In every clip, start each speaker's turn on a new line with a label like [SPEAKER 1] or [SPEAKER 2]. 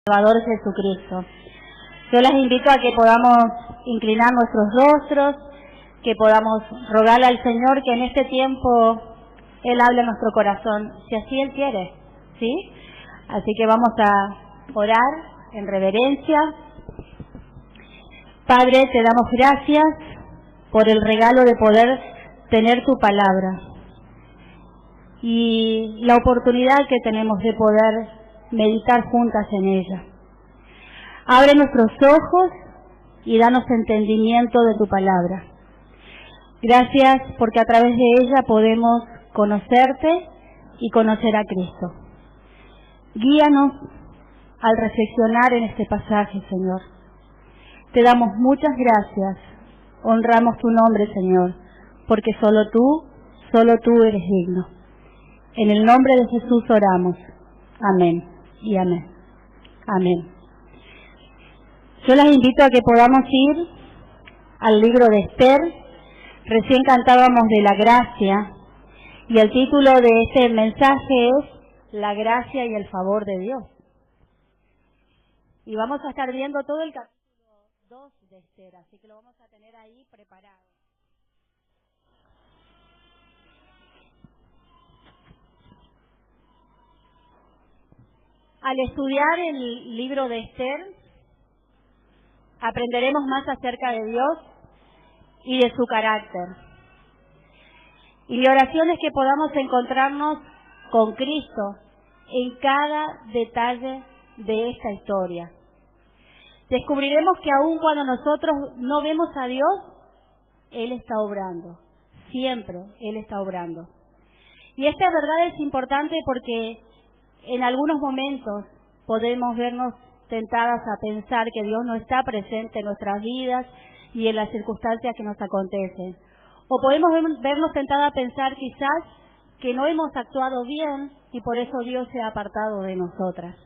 [SPEAKER 1] Salvador Jesucristo. Yo las invito a que podamos inclinar nuestros rostros, que podamos rogarle al Señor que en este tiempo Él hable a nuestro corazón, si así Él quiere, ¿sí? Así que vamos a orar en reverencia. Padre, te damos gracias por el regalo de poder tener tu palabra y la oportunidad que tenemos de poder meditar juntas en ella. Abre nuestros ojos y danos entendimiento de tu palabra. Gracias porque a través de ella podemos conocerte y conocer a Cristo. Guíanos al reflexionar en este pasaje, Señor. Te damos muchas gracias, honramos tu nombre, Señor, porque solo tú eres digno. En el nombre de Jesús oramos. Amén y amén. Amén. Yo las invito a que podamos ir al libro de Esther. Recién cantábamos de la gracia y el título de este mensaje es La gracia y el favor de Dios. Y vamos a estar viendo todo el capítulo 2 de Esther, así que lo vamos a tener ahí preparado. Al estudiar el libro de Esther, aprenderemos más acerca de Dios y de su carácter. Y mi oración es que podamos encontrarnos con Cristo en cada detalle de esta historia. Descubriremos que aun cuando nosotros no vemos a Dios, Él está obrando. Siempre Él está obrando. Y esta verdad es importante porque en algunos momentos podemos vernos tentadas a pensar que Dios no está presente en nuestras vidas y en las circunstancias que nos acontecen. O podemos vernos tentadas a pensar quizás que no hemos actuado bien y por eso Dios se ha apartado de nosotras.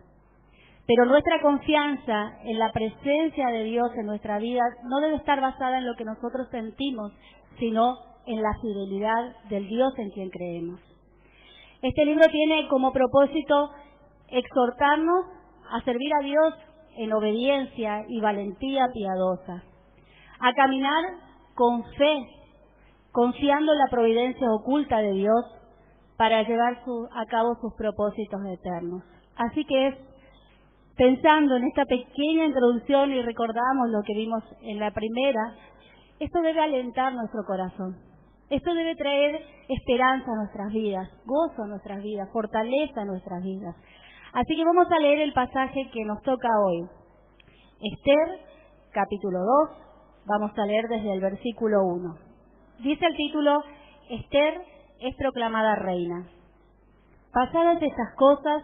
[SPEAKER 1] Pero nuestra confianza en la presencia de Dios en nuestra vida no debe estar basada en lo que nosotros sentimos, sino en la fidelidad del Dios en quien creemos. Este libro tiene como propósito exhortarnos a servir a Dios en obediencia y valentía piadosa, a caminar con fe, confiando en la providencia oculta de Dios para llevar a cabo sus propósitos eternos. Así que pensando en esta pequeña introducción y recordamos lo que vimos en la primera, esto debe alentar nuestro corazón. Esto debe traer esperanza a nuestras vidas, gozo a nuestras vidas, fortaleza a nuestras vidas. Así que vamos a leer el pasaje que nos toca hoy. Esther, capítulo 2, vamos a leer desde el versículo 1. Dice el título, Esther es proclamada reina. Pasadas estas cosas,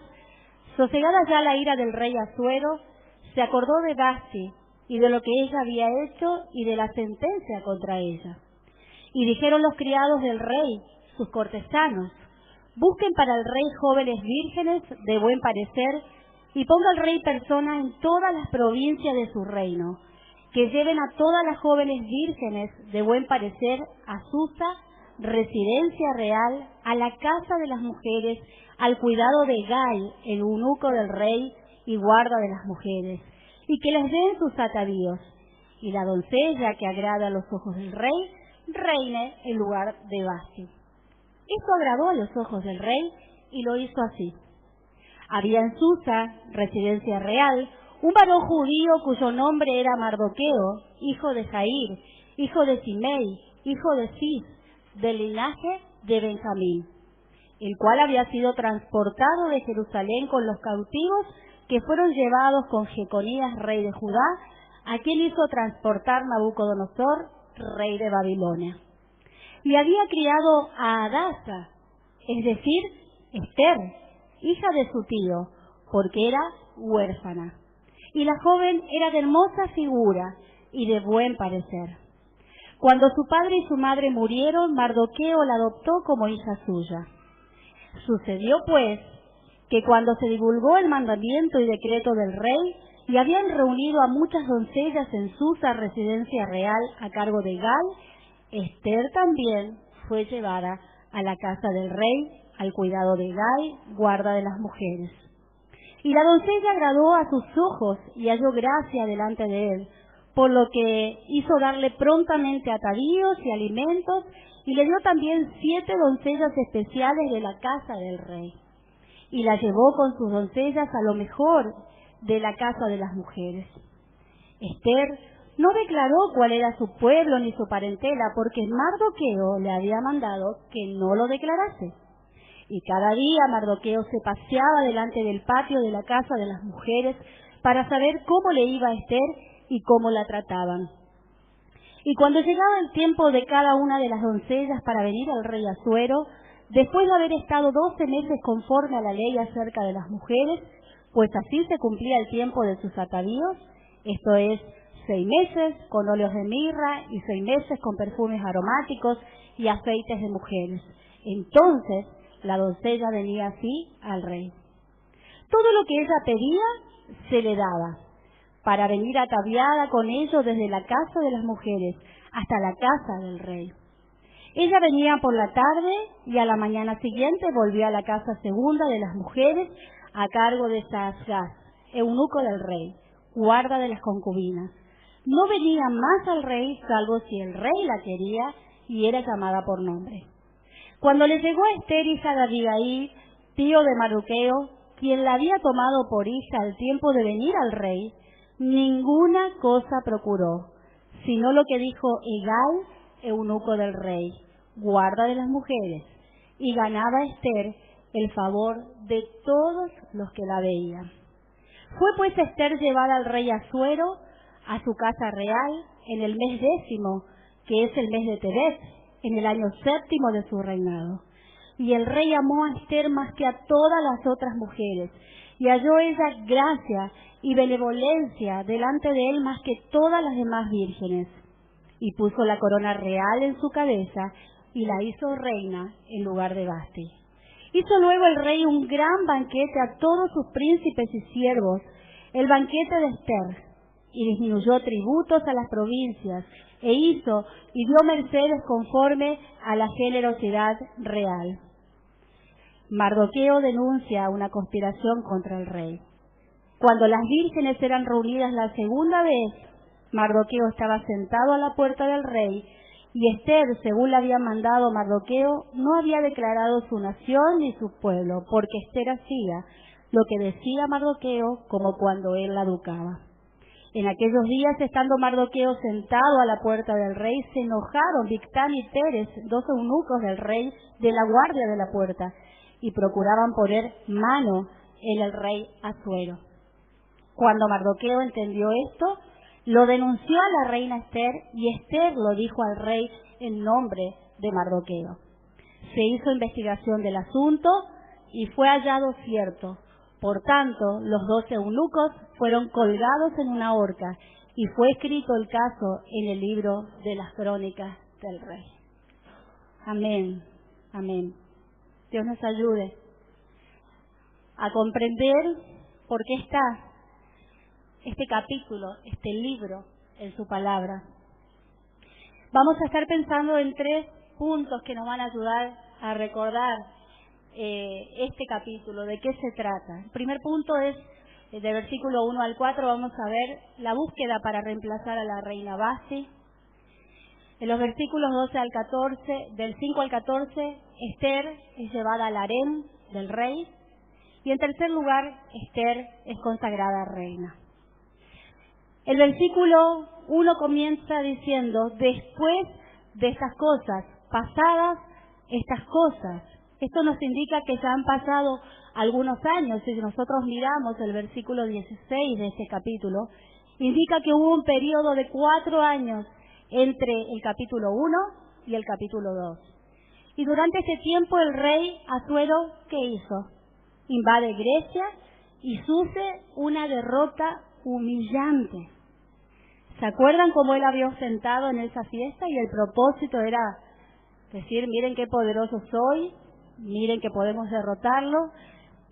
[SPEAKER 1] sosegada ya la ira del rey Asuero, se acordó de Vasti y de lo que ella había hecho y de la sentencia contra ella. Y dijeron los criados del rey, sus cortesanos, busquen para el rey jóvenes vírgenes de buen parecer y ponga el rey persona en todas las provincias de su reino, que lleven a todas las jóvenes vírgenes de buen parecer a Susa, residencia real, a la casa de las mujeres, al cuidado de Gai, el eunuco del rey y guarda de las mujeres, y que les den sus atavíos. Y la doncella que agrada a los ojos del rey, reine en lugar de Vasti. Esto agradó a los ojos del rey y lo hizo así. Había en Susa, residencia real, un varón judío cuyo nombre era Mardoqueo, hijo de Jair, hijo de Simei, hijo de Cis, del linaje de Benjamín, el cual había sido transportado de Jerusalén con los cautivos que fueron llevados con Jeconías, rey de Judá, a quien hizo transportar Nabucodonosor, rey de Babilonia. Y había criado a Hadasa, es decir, Esther, hija de su tío, porque era huérfana. Y la joven era de hermosa figura y de buen parecer. Cuando su padre y su madre murieron, Mardoqueo la adoptó como hija suya. Sucedió, pues, que cuando se divulgó el mandamiento y decreto del rey, y habían reunido a muchas doncellas en Susa, residencia real, a cargo de Gal, Esther también fue llevada a la casa del rey, al cuidado de Gai, guarda de las mujeres. Y la doncella agradó a sus ojos y halló gracia delante de él, por lo que hizo darle prontamente atavíos y alimentos, y le dio también 7 doncellas especiales de la casa del rey. Y la llevó con sus doncellas a lo mejor de la casa de las mujeres. Ester no declaró cuál era su pueblo ni su parentela, porque Mardoqueo le había mandado que no lo declarase. Y cada día Mardoqueo se paseaba delante del patio de la casa de las mujeres para saber cómo le iba a Ester y cómo la trataban. Y cuando llegaba el tiempo de cada una de las doncellas para venir al rey Asuero, después de haber estado 12 meses conforme a la ley acerca de las mujeres, pues así se cumplía el tiempo de sus atavíos, esto es, 6 meses con óleos de mirra y 6 meses con perfumes aromáticos y aceites de mujeres. Entonces la doncella venía así al rey. Todo lo que ella pedía se le daba, para venir ataviada con ello desde la casa de las mujeres hasta la casa del rey. Ella venía por la tarde y a la mañana siguiente volvía a la casa segunda de las mujeres a cargo de Saasgaz, eunuco del rey, guarda de las concubinas. No venía más al rey salvo si el rey la quería y era llamada por nombre. Cuando le llegó a Ester, hija de Abigail, tío de Mardoqueo, quien la había tomado por hija al tiempo de venir al rey, ninguna cosa procuró, sino lo que dijo Hegai, eunuco del rey, guarda de las mujeres, y ganaba a Ester el favor de todos los que la veían. Fue pues Ester llevada al rey Asuero a su casa real en el mes 10, que es el mes de Tebet, en el año 7 de su reinado. Y el rey amó a Ester más que a todas las otras mujeres, y halló ella gracia y benevolencia delante de él más que todas las demás vírgenes. Y puso la corona real en su cabeza, y la hizo reina en lugar de Vasti. Hizo luego el rey un gran banquete a todos sus príncipes y siervos, el banquete de Ester, y disminuyó tributos a las provincias, e hizo y dio mercedes conforme a la generosidad real. Mardoqueo denuncia una conspiración contra el rey. Cuando las vírgenes eran reunidas la segunda vez, Mardoqueo estaba sentado a la puerta del rey, y Ester, según le había mandado Mardoqueo, no había declarado su nación ni su pueblo, porque Ester hacía lo que decía Mardoqueo como cuando él la educaba. En aquellos días, estando Mardoqueo sentado a la puerta del rey, se enojaron Bigtán y Teres, 2 eunucos del rey, de la guardia de la puerta, y procuraban poner mano en el rey Asuero. Cuando Mardoqueo entendió esto, lo denunció a la reina Ester, y Ester lo dijo al rey en nombre de Mardoqueo. Se hizo investigación del asunto y fue hallado cierto. Por tanto, los 12 eunucos fueron colgados en una horca, y fue escrito el caso en el libro de las crónicas del rey. Amén, amén. Dios nos ayude a comprender por qué está este capítulo, este libro en su palabra. Vamos a estar pensando en 3 puntos que nos van a ayudar a recordar este capítulo, de qué se trata. El primer punto es, de versículo 1 al 4, vamos a ver la búsqueda para reemplazar a la reina Vasti. En los versículos 12 al 14, del 5 al 14, Ester es llevada al harén del rey. Y en tercer lugar, Ester es consagrada reina. El versículo 1 comienza diciendo, después de estas cosas, pasadas estas cosas. Esto nos indica que ya han pasado algunos años. Si nosotros miramos el versículo 16 de este capítulo, indica que hubo un periodo de 4 años entre el capítulo 1 y el capítulo 2. Y durante ese tiempo el rey Asuero, ¿qué hizo? Invade Grecia y sufre una derrota humillante. ¿Se acuerdan cómo él había ostentado en esa fiesta? Y el propósito era decir, miren qué poderoso soy, miren que podemos derrotarlo,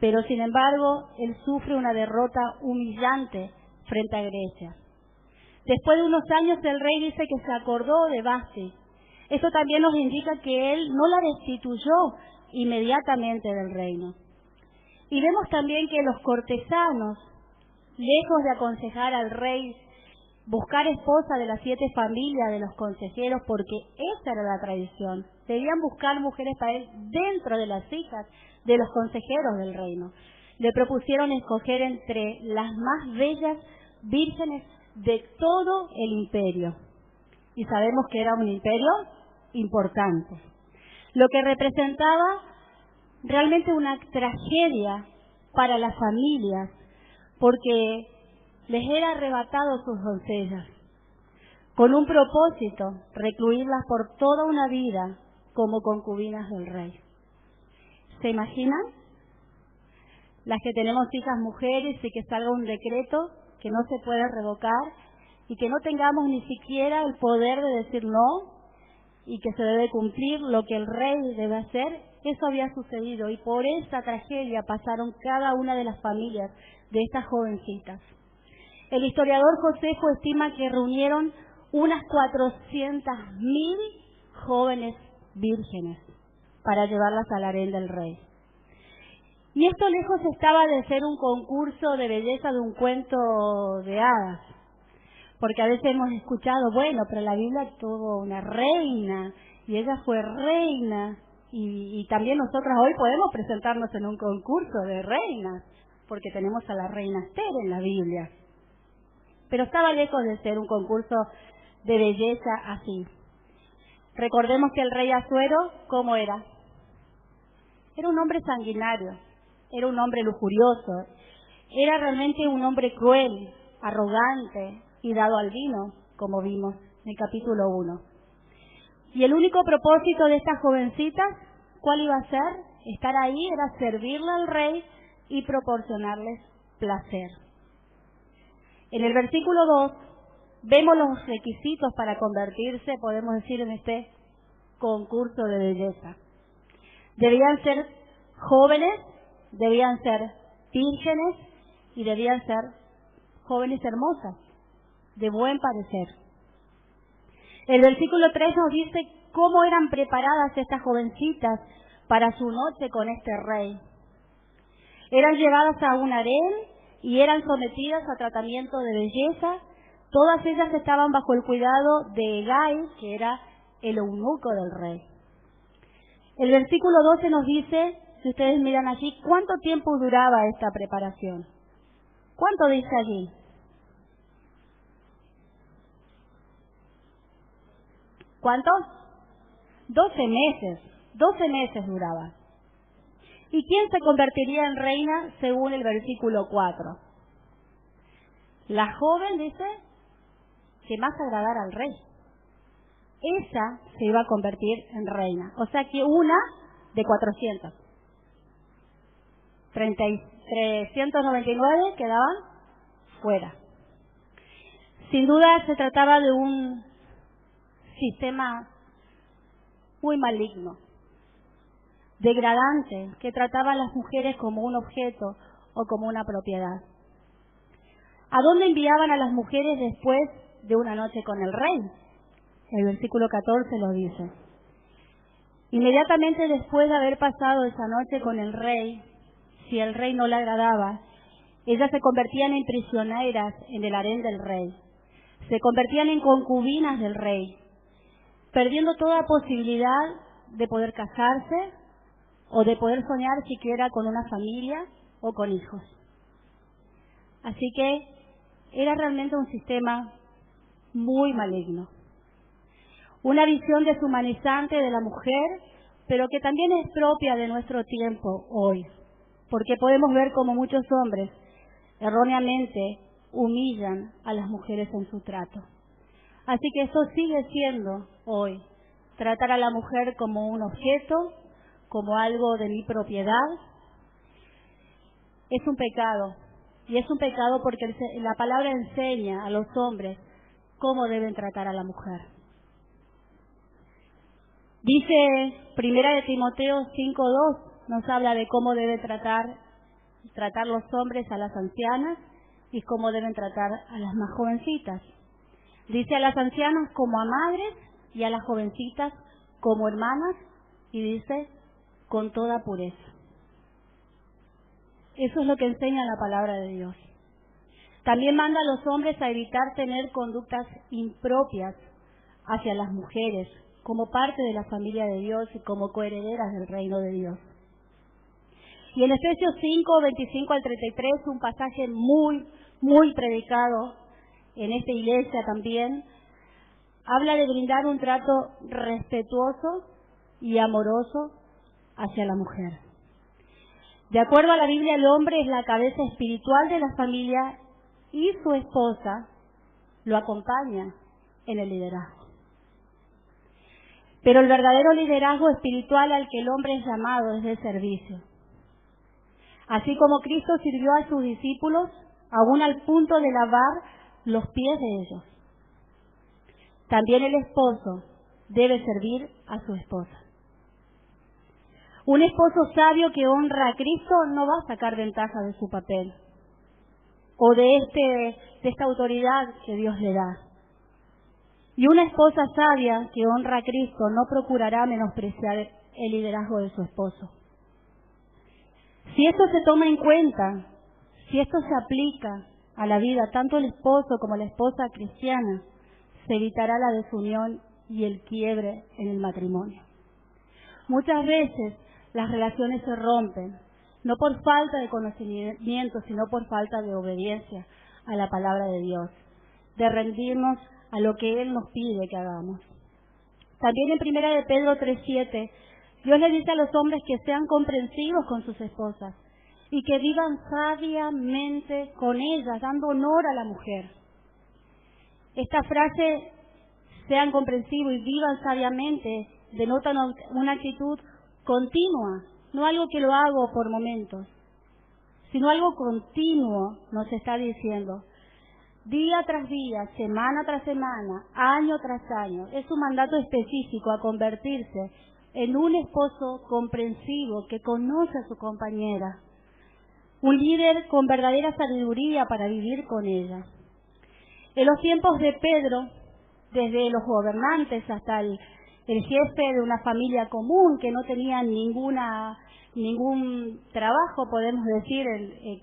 [SPEAKER 1] pero sin embargo, él sufre una derrota humillante frente a Grecia. Después de unos años, el rey dice que se acordó de Vasti. Esto también nos indica que él no la destituyó inmediatamente del reino. Y vemos también que los cortesanos, lejos de aconsejar al rey buscar esposa de las 7 familias de los consejeros, porque esa era la tradición, debían buscar mujeres para él dentro de las hijas de los consejeros del reino. Le propusieron escoger entre las más bellas vírgenes de todo el imperio. Y sabemos que era un imperio importante, lo que representaba realmente una tragedia para las familias, porque les era arrebatado sus doncellas, con un propósito, recluirlas por toda una vida como concubinas del rey. ¿Se imaginan? Las que tenemos hijas mujeres y que salga un decreto que no se puede revocar y que no tengamos ni siquiera el poder de decir no y que se debe cumplir lo que el rey debe hacer. Eso había sucedido y por esa tragedia pasaron cada una de las familias de estas jovencitas. El historiador Josefo estima que reunieron unas 400.000 jóvenes vírgenes para llevarlas al harén del rey. Y esto lejos estaba de ser un concurso de belleza de un cuento de hadas, porque a veces hemos escuchado, bueno, pero la Biblia tuvo una reina y ella fue reina, y también nosotras hoy podemos presentarnos en un concurso de reinas, porque tenemos a la reina Esther en la Biblia. Pero estaba lejos de ser un concurso de belleza así. Recordemos que el rey Asuero, ¿cómo era? Era un hombre sanguinario, era un hombre lujurioso, era realmente un hombre cruel, arrogante y dado al vino, como vimos en el capítulo 1. Y el único propósito de estas jovencitas, ¿cuál iba a ser? Estar ahí, era servirle al rey y proporcionarles placer. En el versículo 2 vemos los requisitos para convertirse, podemos decir, en este concurso de belleza. Debían ser jóvenes, debían ser vírgenes y debían ser jóvenes hermosas, de buen parecer. El versículo 3 nos dice cómo eran preparadas estas jovencitas para su noche con este rey. Eran llevadas a un harén y eran sometidas a tratamiento de belleza. Todas ellas estaban bajo el cuidado de Hegai, que era el eunuco del rey. El versículo 12 nos dice, si ustedes miran allí, ¿cuánto tiempo duraba esta preparación? ¿Cuánto dice allí? ¿Cuántos? 12 meses. 12 meses duraba. ¿Y quién se convertiría en reina según el versículo 4? La joven, dice, que más agradara al rey. Esa se iba a convertir en reina. O sea que una de 400. 399 quedaban fuera. Sin duda se trataba de un sistema muy maligno, degradante, que trataba a las mujeres como un objeto o como una propiedad. ¿A dónde enviaban a las mujeres después de una noche con el rey? El versículo 14 lo dice. Inmediatamente después de haber pasado esa noche con el rey, si el rey no le agradaba, ellas se convertían en prisioneras en el harén del rey. Se convertían en concubinas del rey, perdiendo toda posibilidad de poder casarse o de poder soñar siquiera con una familia o con hijos. Así que era realmente un sistema muy maligno. Una visión deshumanizante de la mujer, pero que también es propia de nuestro tiempo hoy, porque podemos ver como muchos hombres erróneamente humillan a las mujeres en su trato. Así que esto sigue siendo hoy, tratar a la mujer como un objeto, como algo de mi propiedad, es un pecado. Y es un pecado porque la palabra enseña a los hombres cómo deben tratar a la mujer. Dice Primera de Timoteo 5:2, nos habla de cómo debe tratar los hombres a las ancianas y cómo deben tratar a las más jovencitas. Dice a las ancianas como a madres y a las jovencitas como hermanas, y dice con toda pureza. Eso es lo que enseña la palabra de Dios. También manda a los hombres a evitar tener conductas impropias hacia las mujeres, como parte de la familia de Dios y como coherederas del reino de Dios. Y en Efesios 5, 25 al 33, un pasaje muy predicado en esta iglesia también, habla de brindar un trato respetuoso y amoroso hacia la mujer. De acuerdo a la Biblia, el hombre es la cabeza espiritual de la familia y su esposa lo acompaña en el liderazgo. Pero el verdadero liderazgo espiritual al que el hombre es llamado es de servicio. Así como Cristo sirvió a sus discípulos, aún al punto de lavar los pies de ellos, también el esposo debe servir a su esposa. Un esposo sabio que honra a Cristo no va a sacar ventaja de su papel o de esta autoridad que Dios le da. Y una esposa sabia que honra a Cristo no procurará menospreciar el liderazgo de su esposo. Si esto se toma en cuenta, si esto se aplica a la vida, tanto el esposo como la esposa cristiana, se evitará la desunión y el quiebre en el matrimonio. Muchas veces las relaciones se rompen, no por falta de conocimiento, sino por falta de obediencia a la palabra de Dios, de rendirnos a lo que Él nos pide que hagamos. También en 1 de Pedro 3:7, Dios le dice a los hombres que sean comprensivos con sus esposas y que vivan sabiamente con ellas, dando honor a la mujer. Esta frase, sean comprensivos y vivan sabiamente, denota una actitud continua, no algo que lo hago por momentos, sino algo continuo, nos está diciendo. Día tras día, semana tras semana, año tras año, es un mandato específico a convertirse en un esposo comprensivo que conoce a su compañera, un líder con verdadera sabiduría para vivir con ella. En los tiempos de Pedro, desde los gobernantes hasta el jefe de una familia común que no tenía ningún trabajo, podemos decir,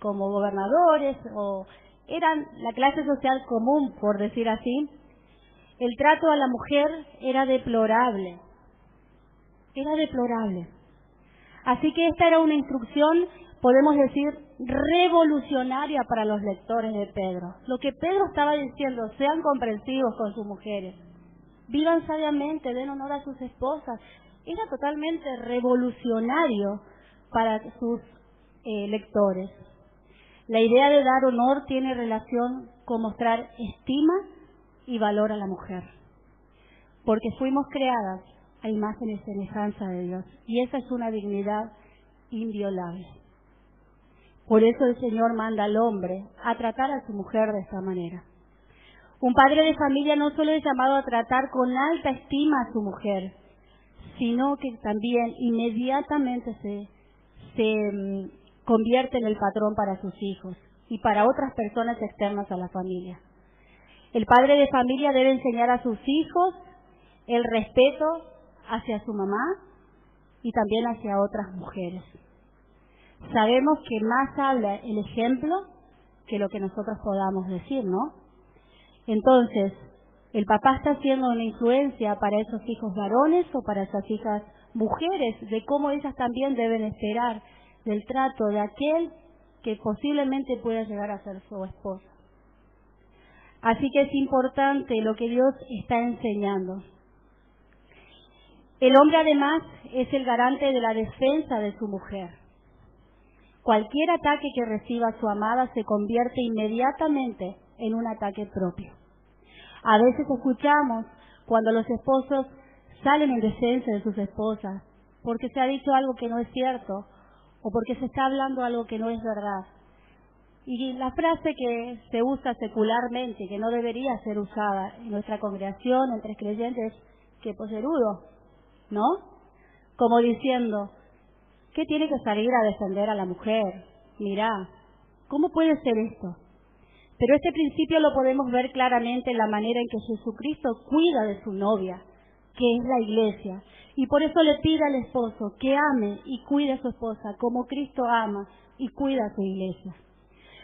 [SPEAKER 1] como gobernadores, o eran la clase social común, por decir así, el trato a la mujer era deplorable. Era deplorable. Así que esta era una instrucción, podemos decir, revolucionaria para los lectores de Pedro. Lo que Pedro estaba diciendo, sean comprensivos con sus mujeres, vivan sabiamente, den honor a sus esposas, era totalmente revolucionario para sus lectores. La idea de dar honor tiene relación con mostrar estima y valor a la mujer, porque fuimos creadas a imagen y semejanza de Dios, y esa es una dignidad inviolable. Por eso el Señor manda al hombre a tratar a su mujer de esta manera. Un padre de familia no solo es llamado a tratar con alta estima a su mujer, sino que también inmediatamente se convierte en el patrón para sus hijos y para otras personas externas a la familia. El padre de familia debe enseñar a sus hijos el respeto hacia su mamá y también hacia otras mujeres. Sabemos que más habla el ejemplo que lo que nosotros podamos decir, ¿no? Entonces, el papá está haciendo una influencia para esos hijos varones o para esas hijas mujeres, de cómo ellas también deben esperar del trato de aquel que posiblemente pueda llegar a ser su esposa. Así que es importante lo que Dios está enseñando. El hombre además es el garante de la defensa de su mujer. Cualquier ataque que reciba su amada se convierte inmediatamente en un ataque propio. A veces escuchamos cuando los esposos salen en defensa de sus esposas porque se ha dicho algo que no es cierto o porque se está hablando algo que no es verdad. Y la frase que se usa secularmente, que no debería ser usada en nuestra congregación, entre creyentes, que poserudo, ¿no? Como diciendo, ¿qué tiene que salir a defender a la mujer? Mirá, ¿cómo puede ser esto? Pero este principio lo podemos ver claramente en la manera en que Jesucristo cuida de su novia, que es la iglesia. Y por eso le pide al esposo que ame y cuide a su esposa como Cristo ama y cuida a su iglesia.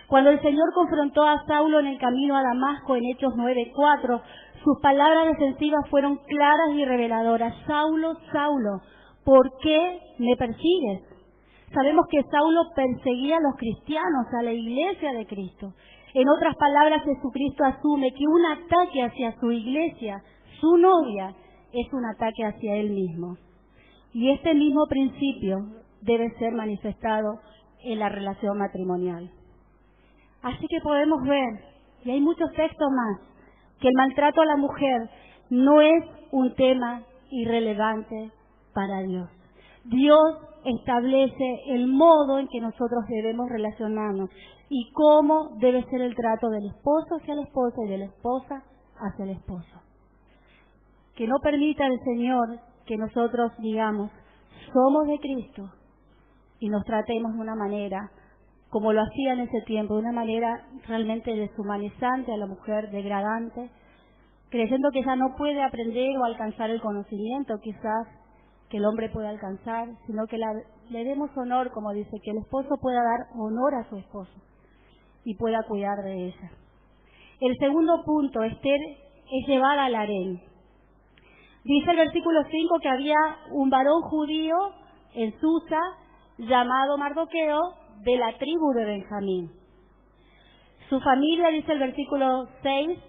[SPEAKER 1] Cuando el Señor confrontó a Saulo en el camino a Damasco en Hechos 9:4, sus palabras defensivas fueron claras y reveladoras. Saulo, Saulo, ¿por qué me persigues? Sabemos que Saulo perseguía a los cristianos, a la iglesia de Cristo. En otras palabras, Jesucristo asume que un ataque hacia su iglesia, su novia, es un ataque hacia él mismo. Y este mismo principio debe ser manifestado en la relación matrimonial. Así que podemos ver, y hay muchos textos más, que el maltrato a la mujer no es un tema irrelevante para Dios. Dios establece el modo en que nosotros debemos relacionarnos y cómo debe ser el trato del esposo hacia la esposa y de la esposa hacia el esposo. Que no permita el Señor que nosotros digamos, somos de Cristo y nos tratemos de una manera como lo hacía en ese tiempo, de una manera realmente deshumanizante a la mujer, degradante, creyendo que ella no puede aprender o alcanzar el conocimiento quizás que el hombre puede alcanzar, sino que le demos honor, como dice, que el esposo pueda dar honor a su esposo y pueda cuidar de ella. El segundo punto, Esther es llevada al harén. Dice el versículo 5 que había un varón judío en Susa llamado Mardoqueo de la tribu de Benjamín. Su familia, dice el versículo 6,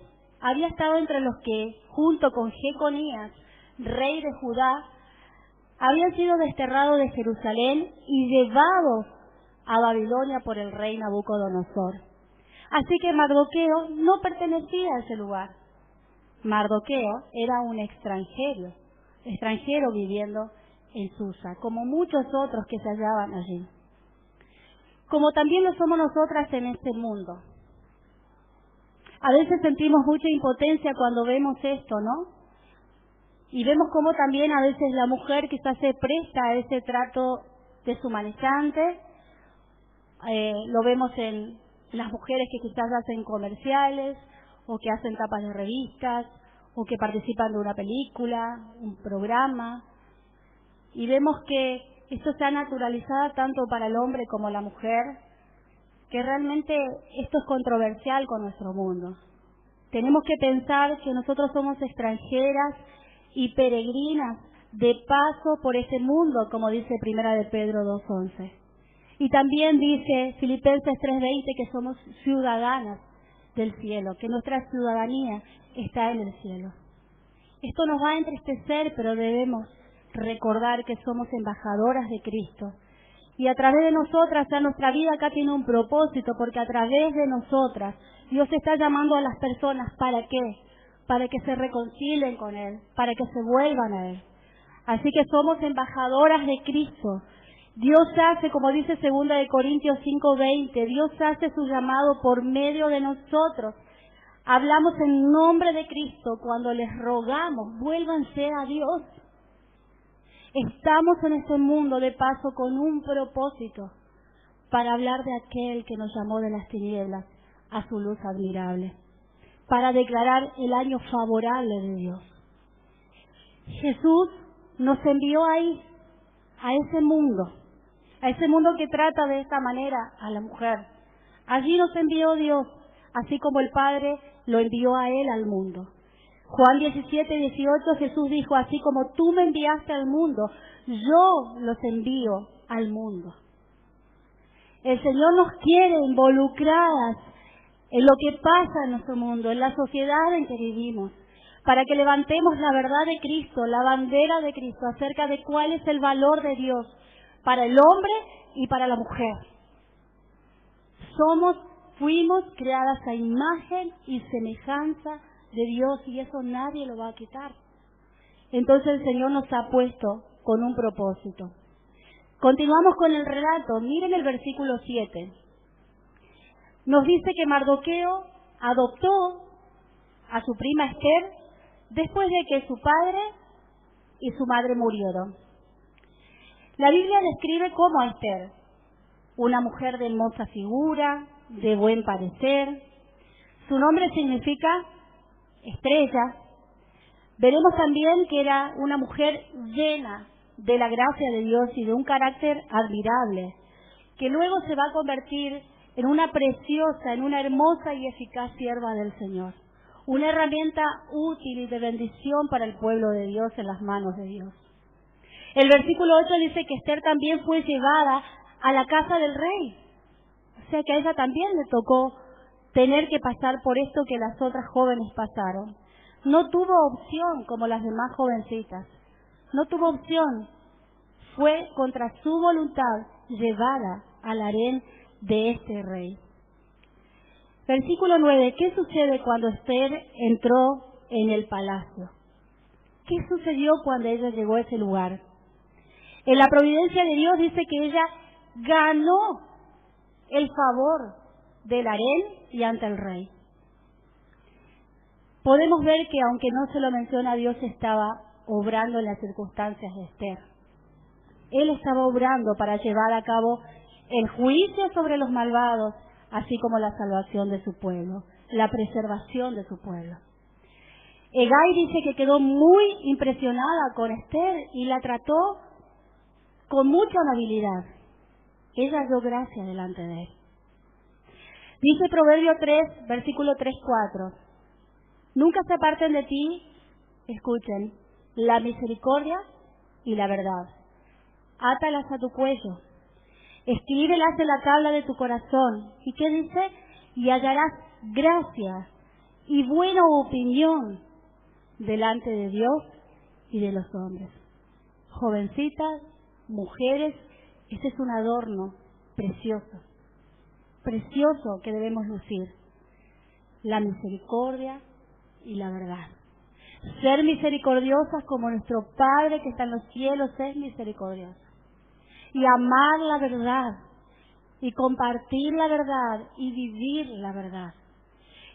[SPEAKER 1] había estado entre los que, junto con Jeconías, rey de Judá, habían sido desterrados de Jerusalén y llevados a Babilonia por el rey Nabucodonosor. Así que Mardoqueo no pertenecía a ese lugar. Mardoqueo era un extranjero viviendo en Susa, como muchos otros que se hallaban allí. Como también lo somos nosotras en este mundo. A veces sentimos mucha impotencia cuando vemos esto, ¿no? Y vemos cómo también a veces la mujer quizás se presta a ese trato deshumanizante. Lo vemos en las mujeres que quizás hacen comerciales, o que hacen tapas de revistas, o que participan de una película, un programa. Y vemos que esto se ha naturalizado tanto para el hombre como la mujer, que realmente esto es controversial con nuestro mundo. Tenemos que pensar que nosotros somos extranjeras y peregrinas de paso por este mundo, como dice Primera de Pedro 2:11. Y también dice Filipenses 3:20 que somos ciudadanas del cielo, que nuestra ciudadanía está en el cielo. Esto nos va a entristecer, pero debemos recordar que somos embajadoras de Cristo. Y a través de nosotras, nuestra vida acá tiene un propósito, porque a través de nosotras Dios está llamando a las personas, ¿para qué? Para que se reconcilien con Él, para que se vuelvan a Él. Así que somos embajadoras de Cristo. Dios hace, como dice 2 de Corintios 5:20, Dios hace su llamado por medio de nosotros. Hablamos en nombre de Cristo cuando les rogamos, vuélvanse a Dios. Estamos en este mundo de paso con un propósito, para hablar de aquel que nos llamó de las tinieblas a su luz admirable, para declarar el año favorable de Dios. Jesús nos envió ahí, a ese mundo que trata de esta manera a la mujer. Allí nos envió Dios, así como el Padre lo envió a Él al mundo. Juan 17:18 Jesús dijo, así como tú me enviaste al mundo, yo los envío al mundo. El Señor nos quiere involucradas en lo que pasa en nuestro mundo, en la sociedad en que vivimos, para que levantemos la verdad de Cristo, la bandera de Cristo, acerca de cuál es el valor de Dios para el hombre y para la mujer. Fuimos creadas a imagen y semejanza de Dios, y eso nadie lo va a quitar. Entonces el Señor nos ha puesto con un propósito. Continuamos con el relato. Miren el versículo 7. Nos dice que Mardoqueo adoptó a su prima Esther después de que su padre y su madre murieron. La Biblia describe cómo a Esther, una mujer de hermosa figura, de buen parecer. Su nombre significa estrella. Veremos también que era una mujer llena de la gracia de Dios y de un carácter admirable. que luego se va a convertir en una preciosa, en una hermosa y eficaz sierva del Señor. Una herramienta útil y de bendición para el pueblo de Dios en las manos de Dios. El versículo 8 dice que Esther también fue llevada a la casa del rey. O sea que a ella también le tocó tener que pasar por esto que las otras jóvenes pasaron. No tuvo opción como las demás jovencitas. No tuvo opción. Fue contra su voluntad llevada al harén de este rey. Versículo 9. ¿Qué sucede cuando Esther entró en el palacio? ¿Qué sucedió cuando ella llegó a ese lugar? En la providencia de Dios dice que ella ganó el favor del harén y ante el rey. Podemos ver que aunque no se lo menciona, Dios estaba obrando en las circunstancias de Esther. Él estaba obrando para llevar a cabo el juicio sobre los malvados, así como la salvación de su pueblo, la preservación de su pueblo. Hegai dice que quedó muy impresionada con Esther y la trató con mucha amabilidad. Ella dio gracia delante de él. Dice Proverbio 3, versículo 3-4. Nunca se aparten de ti, escuchen, la misericordia y la verdad. Átalas a tu cuello. Escríbelas en la tabla de tu corazón. ¿Y qué dice? Y hallarás gracia y buena opinión delante de Dios y de los hombres. Jovencitas, mujeres, este es un adorno precioso, precioso que debemos lucir. La misericordia y la verdad. Ser misericordiosas como nuestro Padre que está en los cielos es misericordioso. Y amar la verdad, y compartir la verdad, y vivir la verdad.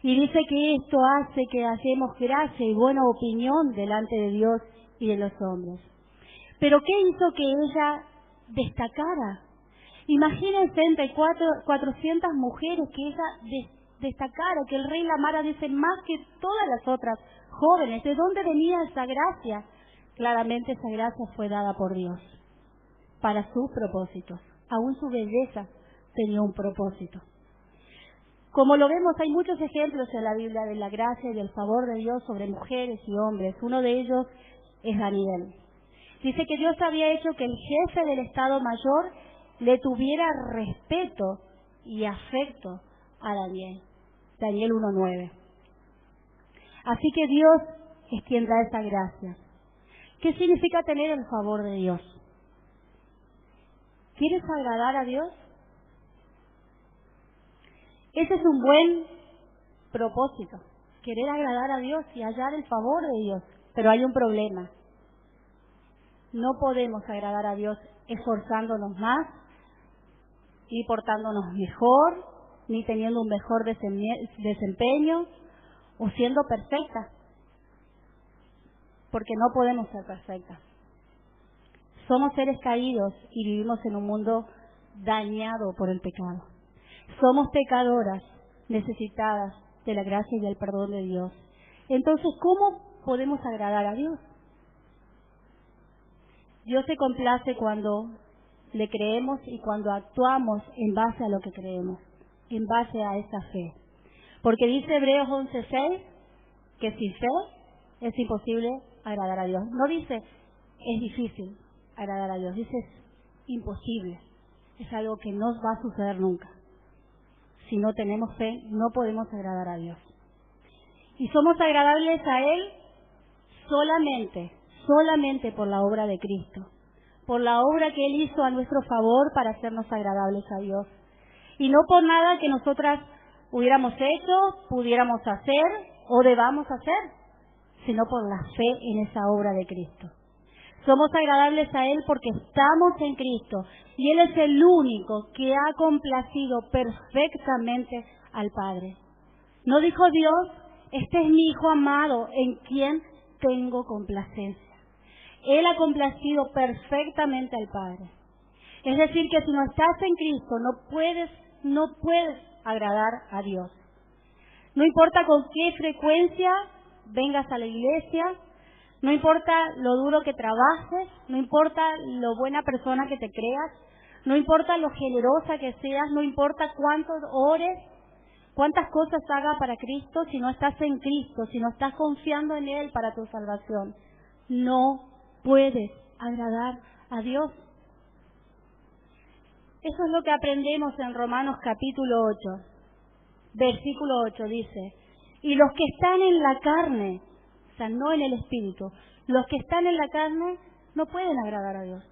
[SPEAKER 1] Y dice que esto hace que hacemos gracia y buena opinión delante de Dios y de los hombres. Pero ¿qué hizo que ella destacara? Imagínense entre 400 mujeres que ella destacara, que el rey la amara, dice, más que todas las otras jóvenes. ¿De dónde venía esa gracia? Claramente esa gracia fue dada por Dios para sus propósitos. Aún su belleza tenía un propósito. Como lo vemos, hay muchos ejemplos en la Biblia de la gracia y del favor de Dios sobre mujeres y hombres. Uno de ellos es Daniel. Dice que Dios había hecho que el jefe del Estado Mayor le tuviera respeto y afecto a Daniel. Daniel 1:9. Así que Dios es quien da esa gracia. ¿Qué significa tener el favor de Dios? ¿Quieres agradar a Dios? Ese es un buen propósito, querer agradar a Dios y hallar el favor de Dios. Pero hay un problema. No podemos agradar a Dios esforzándonos más, ni portándonos mejor, ni teniendo un mejor desempeño, o siendo perfectas, porque no podemos ser perfectas. Somos seres caídos y vivimos en un mundo dañado por el pecado. Somos pecadoras necesitadas de la gracia y del perdón de Dios. Entonces, ¿cómo podemos agradar a Dios? Dios se complace cuando le creemos y cuando actuamos en base a lo que creemos, en base a esa fe. Porque dice Hebreos 11:6 que sin fe es imposible agradar a Dios. No dice es difícil agradar a Dios, dice es imposible. Es algo que no va a suceder nunca. Si no tenemos fe, no podemos agradar a Dios. Y somos agradables a Él solamente por la obra de Cristo, por la obra que Él hizo a nuestro favor para hacernos agradables a Dios. Y no por nada que nosotras hubiéramos hecho, pudiéramos hacer o debamos hacer, sino por la fe en esa obra de Cristo. Somos agradables a Él porque estamos en Cristo y Él es el único que ha complacido perfectamente al Padre. ¿No dijo Dios, este es mi Hijo amado en quien tengo complacencia? Él ha complacido perfectamente al Padre. Es decir, que si no estás en Cristo, no puedes agradar a Dios. No importa con qué frecuencia vengas a la iglesia, no importa lo duro que trabajes, no importa lo buena persona que te creas, No importa lo generosa que seas, no importa cuántos ores, cuántas cosas hagas para Cristo, si no estás en Cristo, si no estás confiando en Él para tu salvación, no puedes agradar a Dios. Eso es lo que aprendemos en Romanos capítulo 8, versículo 8, dice: y los que están en la carne, o sea, no en el Espíritu, los que están en la carne no pueden agradar a Dios.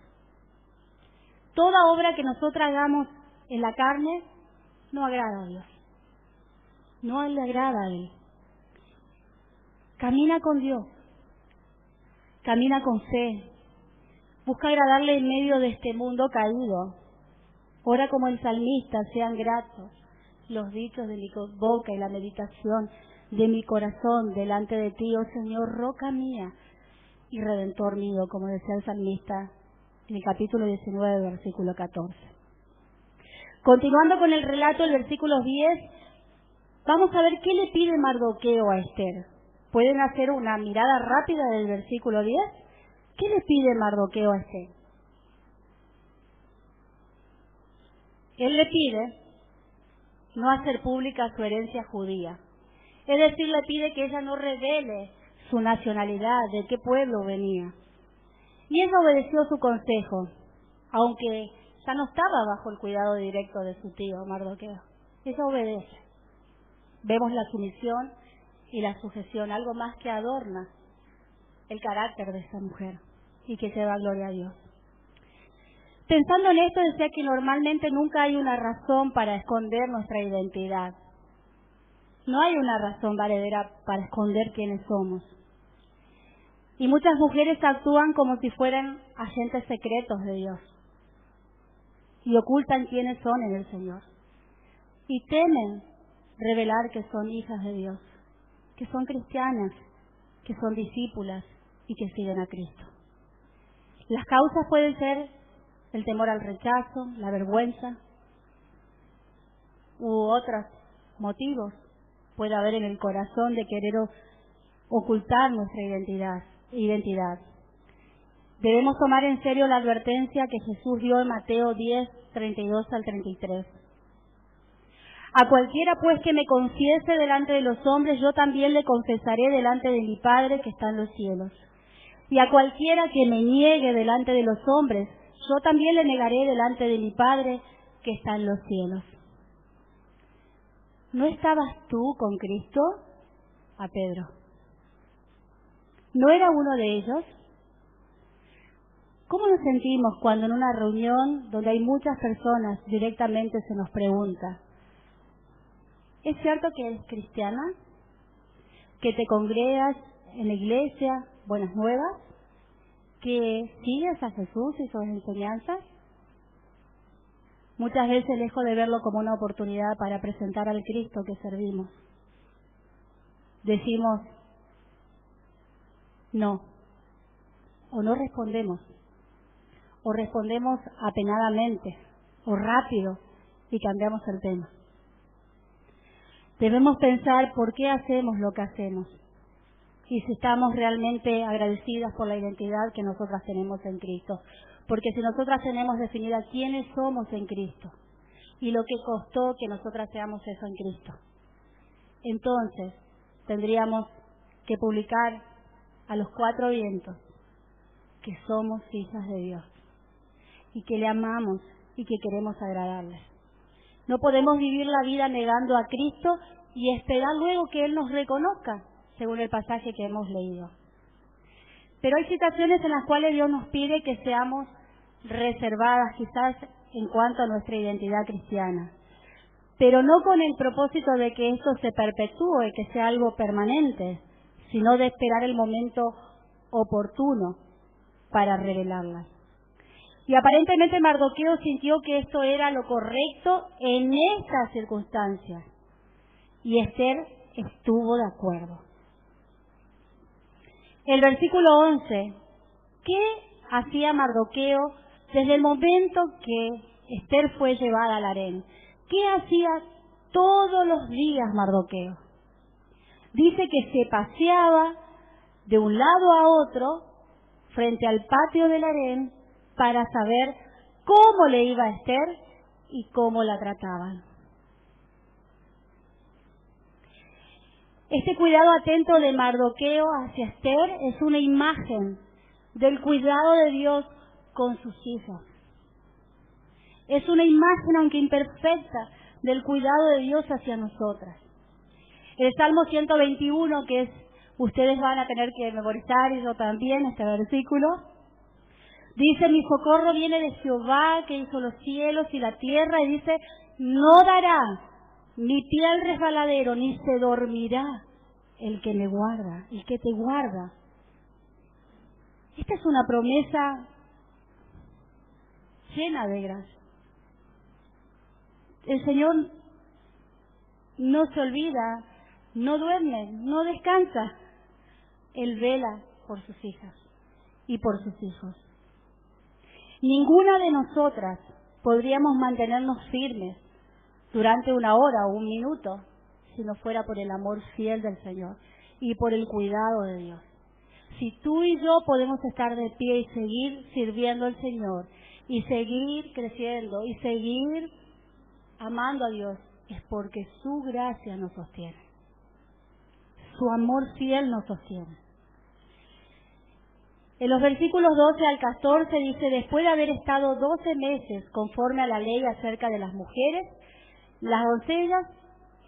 [SPEAKER 1] Toda obra que nosotros hagamos en la carne no agrada a Dios. No le agrada a Él. Camina con Dios. Camina con fe. Busca agradarle en medio de este mundo caído. Ora como el salmista: sean gratos los dichos de mi boca y la meditación de mi corazón delante de ti, oh Señor, roca mía y redentor mío, como decía el salmista en el capítulo 19, versículo 14. Continuando con el relato, el versículo 10, vamos a ver qué le pide Mardoqueo a Esther. ¿Pueden hacer una mirada rápida del versículo 10? ¿Qué le pide Mardoqueo a Esther? Él le pide no hacer pública su herencia judía. Es decir, le pide que ella no revele su nacionalidad, de qué pueblo venía. Y ella obedeció su consejo, aunque ya no estaba bajo el cuidado directo de su tío Mardoqueo. Ella obedece. Vemos la sumisión y la sujeción, algo más que adorna el carácter de esta mujer y que lleva gloria a Dios. Pensando en esto, decía que normalmente nunca hay una razón para esconder nuestra identidad. No hay una razón valedera para esconder quiénes somos. Y muchas mujeres actúan como si fueran agentes secretos de Dios y ocultan quiénes son en el Señor. Y temen revelar que son hijas de Dios, que son cristianas, que son discípulas y que siguen a Cristo. Las causas pueden ser el temor al rechazo, la vergüenza u otros motivos puede haber en el corazón de querer ocultar nuestra identidad. Debemos tomar en serio la advertencia que Jesús dio en Mateo 10, 32 al 33. A cualquiera pues que me confiese delante de los hombres, yo también le confesaré delante de mi Padre que está en los cielos. Y a cualquiera que me niegue delante de los hombres, yo también le negaré delante de mi Padre que está en los cielos. ¿No estabas tú con Cristo? A Pedro. ¿No era uno de ellos? ¿Cómo nos sentimos cuando en una reunión donde hay muchas personas directamente se nos pregunta: ¿es cierto que eres cristiana? ¿Que te congregas en la iglesia Buenas Nuevas? ¿Que sigues a Jesús y sus enseñanzas? Muchas veces, lejos de verlo como una oportunidad para presentar al Cristo que servimos, decimos no, o no respondemos, o respondemos apenadamente, o rápido, y cambiamos el tema. Debemos pensar por qué hacemos lo que hacemos, y si estamos realmente agradecidas por la identidad que nosotras tenemos en Cristo. Porque si nosotras tenemos definida quiénes somos en Cristo y lo que costó que nosotras seamos eso en Cristo, entonces tendríamos que publicar a los cuatro vientos que somos hijas de Dios y que le amamos y que queremos agradarle. No podemos vivir la vida negando a Cristo y esperar luego que Él nos reconozca, según el pasaje que hemos leído. Pero hay situaciones en las cuales Dios nos pide que seamos reservadas, quizás en cuanto a nuestra identidad cristiana, pero no con el propósito de que esto se perpetúe, que sea algo permanente, sino de esperar el momento oportuno para revelarlas. Y aparentemente Mardoqueo sintió que esto era lo correcto en estas circunstancias, y Esther estuvo de acuerdo. El versículo 11, ¿qué hacía Mardoqueo desde el momento que Esther fue llevada al harén? ¿Qué hacía todos los días Mardoqueo? Dice que se paseaba de un lado a otro frente al patio del harén para saber cómo le iba a Esther y cómo la trataban. Este cuidado atento de Mardoqueo hacia Esther es una imagen del cuidado de Dios con sus hijos. Es una imagen, aunque imperfecta, del cuidado de Dios hacia nosotras. El Salmo 121, que es, ustedes van a tener que memorizar, y yo también, este versículo, dice: mi socorro viene de Jehová, que hizo los cielos y la tierra, y dice: no dará ni pie al resbaladero, ni se dormirá el que me guarda, el que te guarda. Esta es una promesa llena de gracia. El Señor no se olvida, no duerme, no descansa. Él vela por sus hijas y por sus hijos. Ninguna de nosotras podríamos mantenernos firmes durante una hora o un minuto si no fuera por el amor fiel del Señor y por el cuidado de Dios. Si tú y yo podemos estar de pie y seguir sirviendo al Señor y seguir creciendo y seguir amando a Dios, es porque su gracia nos sostiene. Su amor fiel nos sostiene. En los versículos 12 al 14 dice: después de haber estado 12 meses conforme a la ley acerca de las mujeres, las doncellas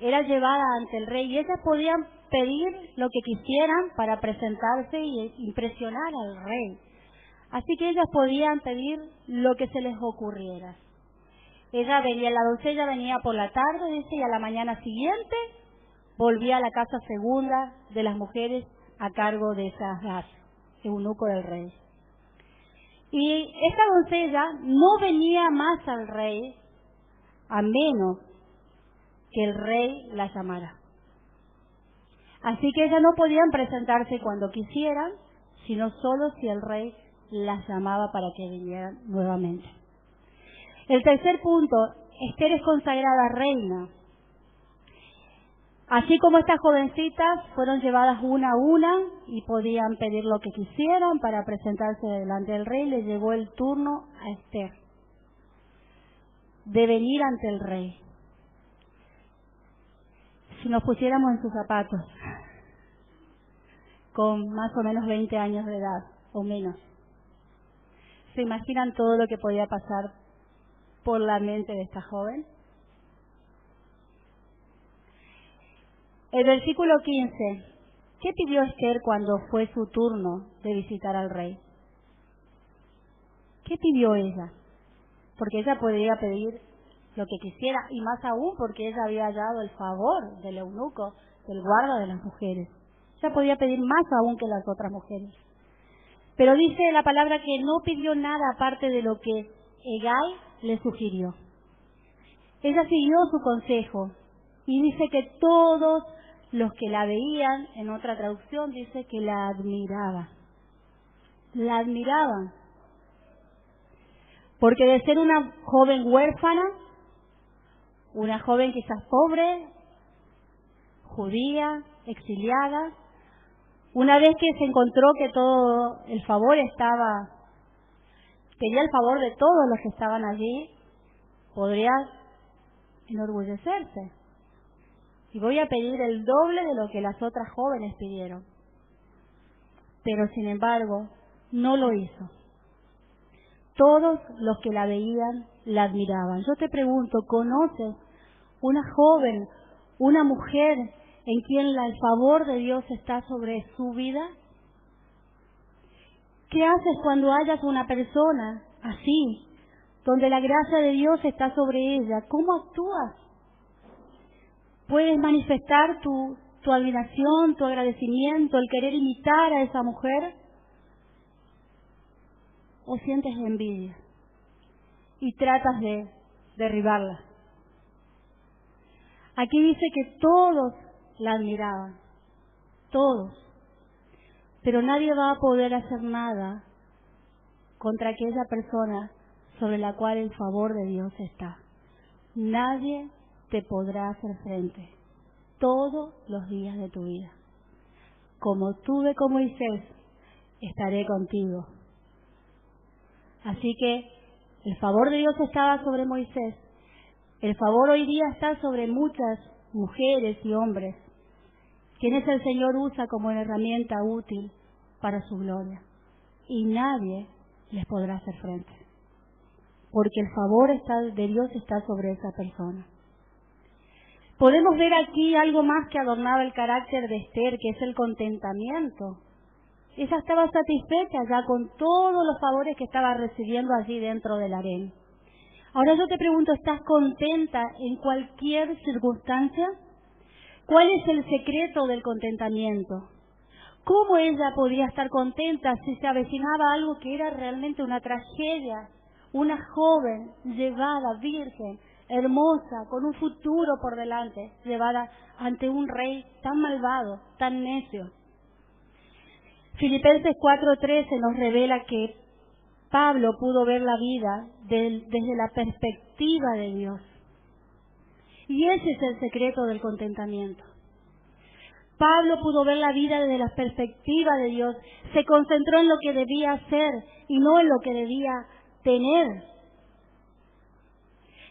[SPEAKER 1] eran llevadas ante el rey y ellas podían pedir lo que quisieran para presentarse y impresionar al rey. Así que ellas podían pedir lo que se les ocurriera. La doncella venía por la tarde, dice, y a la mañana siguiente volvía a la casa segunda de las mujeres a cargo de Esazar, eunuco del rey. Y esta doncella no venía más al rey a menos que el rey la llamara. Así que ellas no podían presentarse cuando quisieran, sino solo si el rey las llamaba para que vinieran nuevamente. El tercer punto: Esther es consagrada reina. Así como estas jovencitas fueron llevadas una a una y podían pedir lo que quisieran para presentarse delante del rey, le llegó el turno a Esther de venir ante el rey. Si nos pusiéramos en sus zapatos, con más o menos 20 años de edad o menos, ¿se imaginan todo lo que podía pasar por la mente de esta joven? El versículo 15. ¿Qué pidió Esther cuando fue su turno de visitar al rey? ¿Qué pidió ella? Porque ella podía pedir lo que quisiera, y más aún porque ella había hallado el favor del eunuco, del guarda de las mujeres. Ella podía pedir más aún que las otras mujeres. Pero dice la palabra que no pidió nada aparte de lo que Hegai le sugirió. Ella siguió su consejo y dice que todos los que la veían, en otra traducción dice que la admiraban. La admiraban. Porque de ser una joven huérfana, una joven quizás pobre, judía, exiliada, una vez que se encontró que todo el favor tenía el favor de todos los que estaban allí, podría enorgullecerse. Y voy a pedir el doble de lo que las otras jóvenes pidieron. Pero sin embargo, no lo hizo. Todos los que la veían la admiraban. Yo te pregunto, ¿conoces una joven, una mujer en quien el favor de Dios está sobre su vida? ¿Qué haces cuando hayas una persona así, donde la gracia de Dios está sobre ella? ¿Cómo actúas? ¿Puedes manifestar tu admiración, tu agradecimiento, el querer imitar a esa mujer? ¿O sientes envidia y tratas de derribarla? Aquí dice que todos la admiraban, todos, pero nadie va a poder hacer nada contra aquella persona sobre la cual el favor de Dios está. Nadie te podrá hacer frente todos los días de tu vida. Como tuve con Moisés, estaré contigo. Así que El favor de Dios estaba sobre Moisés. El favor hoy día está sobre muchas mujeres y hombres, quienes el Señor usa como una herramienta útil para su gloria. Y nadie les podrá hacer frente, porque el favor de Dios está sobre esa persona. Podemos ver aquí algo más que adornaba el carácter de Esther, que es el contentamiento. Ella estaba satisfecha ya con todos los favores que estaba recibiendo allí dentro del harén. Ahora yo te pregunto, ¿estás contenta en cualquier circunstancia? ¿Cuál es el secreto del contentamiento? ¿Cómo ella podía estar contenta si se avecinaba algo que era realmente una tragedia? Una joven llevada, virgen, hermosa, con un futuro por delante, llevada ante un rey tan malvado, tan necio. Filipenses 4:13 nos revela que Pablo pudo ver la vida desde la perspectiva de Dios. Y ese es el secreto del contentamiento. Pablo pudo ver la vida desde la perspectiva de Dios. Se concentró en lo que debía hacer y no en lo que debía tener.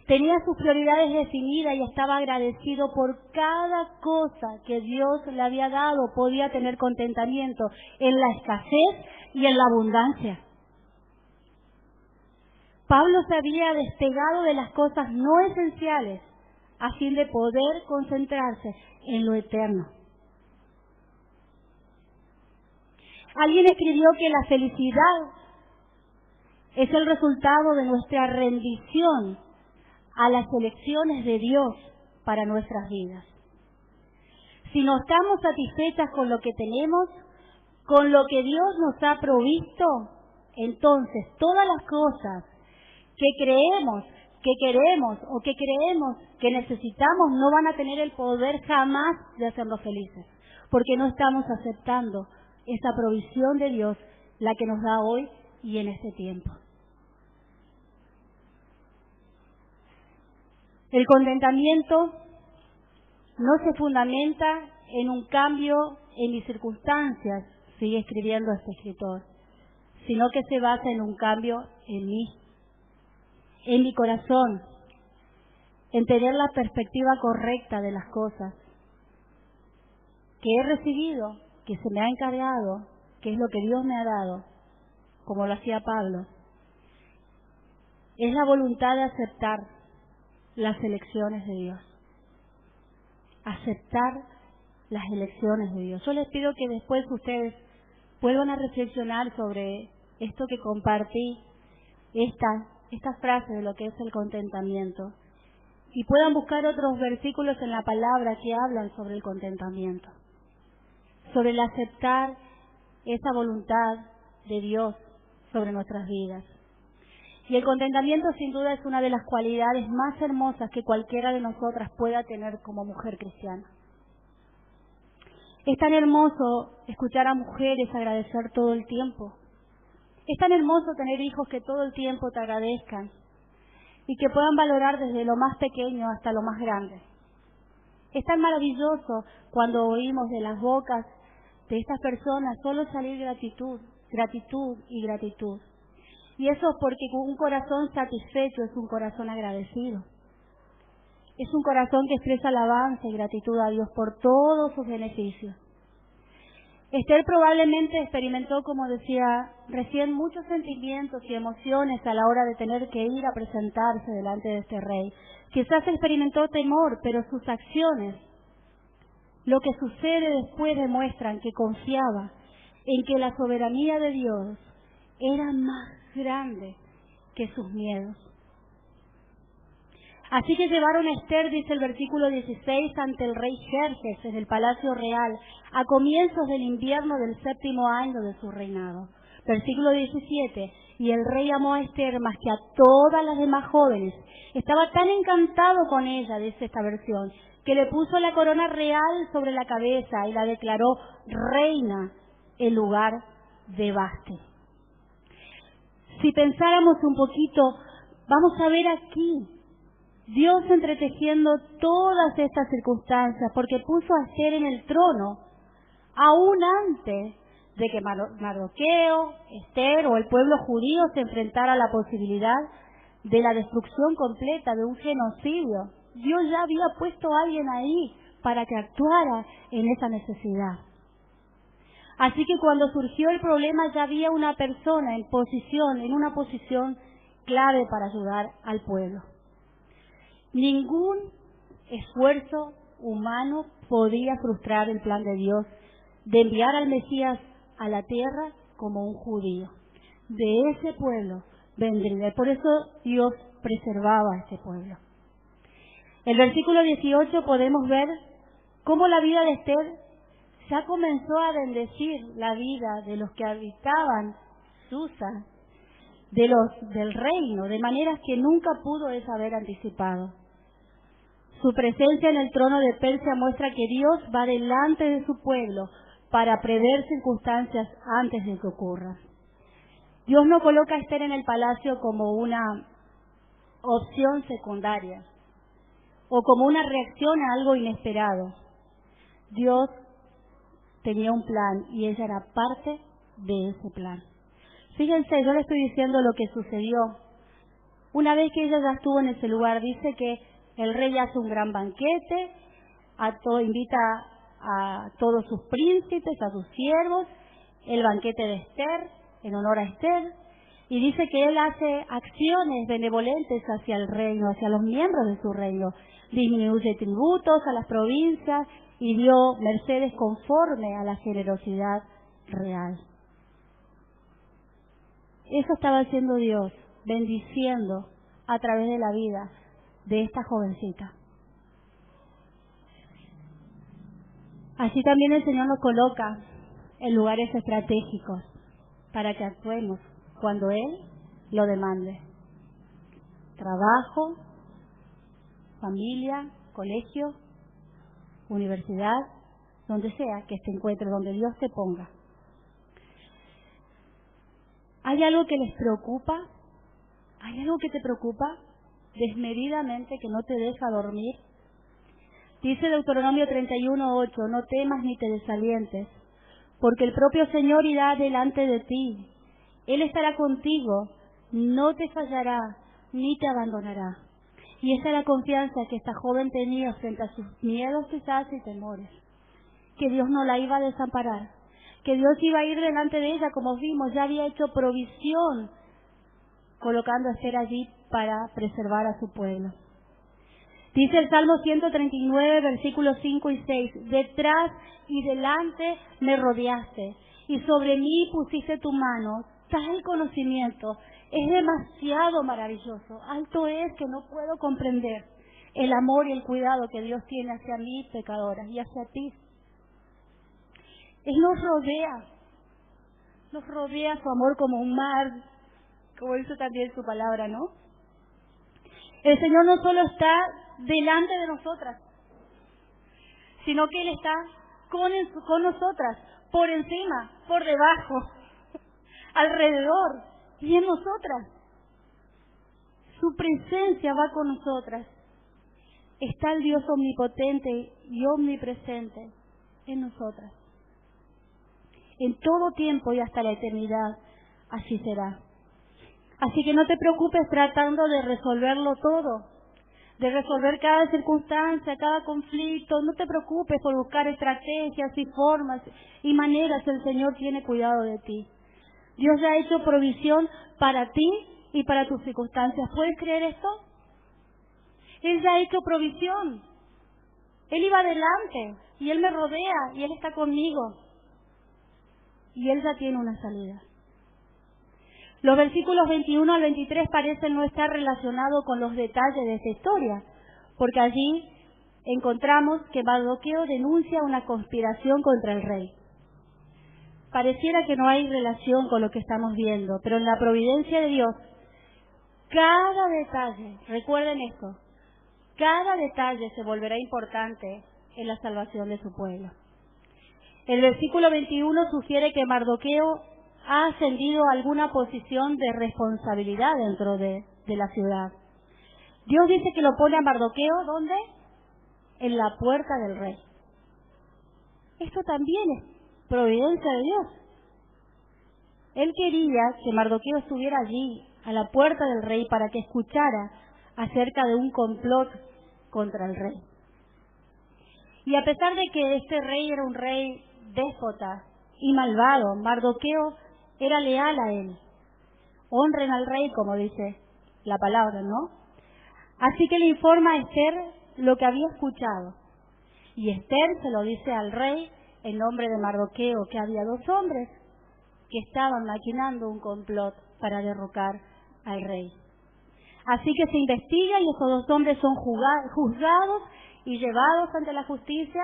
[SPEAKER 1] Tenía sus prioridades definidas y estaba agradecido por cada cosa que Dios le había dado. Podía tener contentamiento en la escasez y en la abundancia. Pablo se había despegado de las cosas no esenciales a fin de poder concentrarse en lo eterno. Alguien escribió que la felicidad es el resultado de nuestra rendición a las elecciones de Dios para nuestras vidas. Si no estamos satisfechas con lo que tenemos, con lo que Dios nos ha provisto, entonces todas las cosas que creemos, que queremos o que creemos que necesitamos no van a tener el poder jamás de hacernos felices, porque no estamos aceptando esa provisión de Dios, la que nos da hoy y en este tiempo. El contentamiento no se fundamenta en un cambio en mis circunstancias, sigue escribiendo este escritor, sino que se basa en un cambio en mí, en mi corazón, en tener la perspectiva correcta de las cosas que he recibido, que se me ha encargado, que es lo que Dios me ha dado, como lo hacía Pablo. Es la voluntad de aceptar las elecciones de Dios. Aceptar las elecciones de Dios. Yo les pido que después ustedes vuelvan a reflexionar sobre esto que compartí, esta frase de lo que es el contentamiento, y puedan buscar otros versículos en la palabra que hablan sobre el contentamiento, sobre el aceptar esa voluntad de Dios sobre nuestras vidas. Y el contentamiento sin duda es una de las cualidades más hermosas que cualquiera de nosotras pueda tener como mujer cristiana. Es tan hermoso escuchar a mujeres agradecer todo el tiempo. Es tan hermoso tener hijos que todo el tiempo te agradezcan y que puedan valorar desde lo más pequeño hasta lo más grande. Es tan maravilloso cuando oímos de las bocas de estas personas solo salir gratitud, gratitud y gratitud. Y eso es porque un corazón satisfecho es un corazón agradecido. Es un corazón que expresa alabanza y gratitud a Dios por todos sus beneficios. Esther probablemente experimentó, como decía recién, muchos sentimientos y emociones a la hora de tener que ir a presentarse delante de este rey. Quizás experimentó temor, pero sus acciones, lo que sucede después, demuestran que confiaba en que la soberanía de Dios era más grande que sus miedos. Así que llevaron a Esther, dice el versículo 16, ante el rey Jerjes en el palacio real, a comienzos del invierno del 7º año de su reinado. Versículo 17, y el rey amó a Esther más que a todas las demás jóvenes. Estaba tan encantado con ella, dice esta versión, que le puso la corona real sobre la cabeza y la declaró reina en lugar de Vasti. Si pensáramos un poquito, vamos a ver aquí Dios entretejiendo todas estas circunstancias, porque puso a Esther en el trono aún antes de que Mardoqueo, Esther o el pueblo judío se enfrentara a la posibilidad de la destrucción completa, de un genocidio. Dios ya había puesto a alguien ahí para que actuara en esa necesidad. Así que cuando surgió el problema ya había una persona en una posición clave para ayudar al pueblo. Ningún esfuerzo humano podía frustrar el plan de Dios de enviar al Mesías a la tierra como un judío. De ese pueblo vendría. Por eso Dios preservaba a este pueblo. En el versículo 18 podemos ver cómo la vida de Esther ya comenzó a bendecir la vida de los que habitaban Susa, del reino, de maneras que nunca pudo haber anticipado. Su presencia en el trono de Persia muestra que Dios va delante de su pueblo para prever circunstancias antes de que ocurran. Dios no coloca a Esther en el palacio como una opción secundaria o como una reacción a algo inesperado. Dios tenía un plan y ella era parte de ese plan. Fíjense, yo le estoy diciendo lo que sucedió. Una vez que ella ya estuvo en ese lugar, dice que el rey hace un gran banquete, invita a todos sus príncipes, a sus siervos, el banquete de Esther, en honor a Esther, y dice que él hace acciones benevolentes hacia el reino, hacia los miembros de su reino. Disminuye tributos a las provincias y dio mercedes conforme a la generosidad real. Eso estaba haciendo Dios, bendiciendo a través de la vida de esta jovencita. Así también el Señor nos coloca en lugares estratégicos para que actuemos cuando Él lo demande. Trabajo, familia, colegio, universidad, donde sea que te encuentres, donde Dios te ponga. ¿Hay algo que les preocupa? ¿Hay algo que te preocupa desmedidamente, que no te deja dormir? Dice Deuteronomio 31:8, no temas ni te desalientes, porque el propio Señor irá delante de ti. Él estará contigo, no te fallará, ni te abandonará. Y esa es la confianza que esta joven tenía frente a sus miedos quizás y temores. Que Dios no la iba a desamparar, que Dios iba a ir delante de ella, como vimos, ya había hecho provisión, colocando a Esther allí para preservar a su pueblo. Dice el Salmo 139, versículos 5 y 6, detrás y delante me rodeaste, y sobre mí pusiste tu mano. Tal conocimiento es demasiado maravilloso, alto es que no puedo comprender el amor y el cuidado que Dios tiene hacia mí, pecadora, y hacia ti. Él nos rodea su amor como un mar, como dice también su palabra, ¿no? El Señor no solo está delante de nosotras, sino que Él está con nosotras, por encima, por debajo, alrededor y en nosotras. Su presencia va con nosotras. Está el Dios omnipotente y omnipresente en nosotras. En todo tiempo y hasta la eternidad, así será. Así que no te preocupes tratando de resolverlo todo, de resolver cada circunstancia, cada conflicto. No te preocupes por buscar estrategias y formas y maneras. El Señor tiene cuidado de ti. Dios ya ha hecho provisión para ti y para tus circunstancias. ¿Puedes creer esto? Él ya ha hecho provisión. Él iba adelante y Él me rodea y Él está conmigo. Y Él ya tiene una salida. Los versículos 21 al 23 parecen no estar relacionados con los detalles de esta historia, porque allí encontramos que Mardoqueo denuncia una conspiración contra el rey. Pareciera que no hay relación con lo que estamos viendo, pero en la providencia de Dios, cada detalle, recuerden esto, cada detalle se volverá importante en la salvación de su pueblo. El versículo 21 sugiere que Mardoqueo ha ascendido a alguna posición de responsabilidad dentro de la ciudad. Dios dice que lo pone a Mardoqueo, ¿dónde? En la puerta del rey. Esto también es providencia de Dios. Él quería que Mardoqueo estuviera allí, a la puerta del rey para que escuchara acerca de un complot contra el rey. Y a pesar de que este rey era un rey déspota y malvado, Mardoqueo era leal a él. Honren al rey, como dice la palabra, ¿no? Así que le informa a Esther lo que había escuchado. Y Esther se lo dice al rey en nombre de Mardoqueo, que había 2 hombres que estaban maquinando un complot para derrocar al rey. Así que se investiga y esos 2 hombres son juzgados y llevados ante la justicia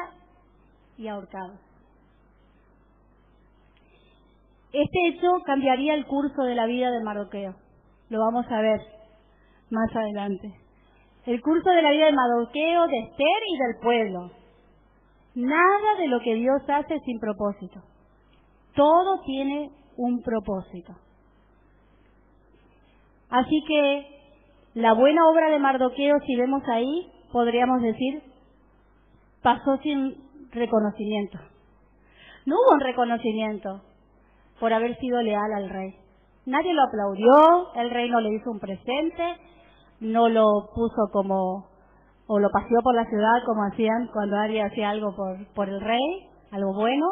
[SPEAKER 1] y ahorcados. Este hecho cambiaría el curso de la vida de Mardoqueo. Lo vamos a ver más adelante. El curso de la vida de Mardoqueo, de Esther y del pueblo. Nada de lo que Dios hace sin propósito. Todo tiene un propósito. Así que la buena obra de Mardoqueo, si vemos ahí, podríamos decir, pasó sin reconocimiento. No hubo un reconocimiento por haber sido leal al rey. Nadie lo aplaudió, el rey no le hizo un presente, no lo puso como, o lo paseó por la ciudad como hacían cuando alguien hacía algo por el rey, algo bueno.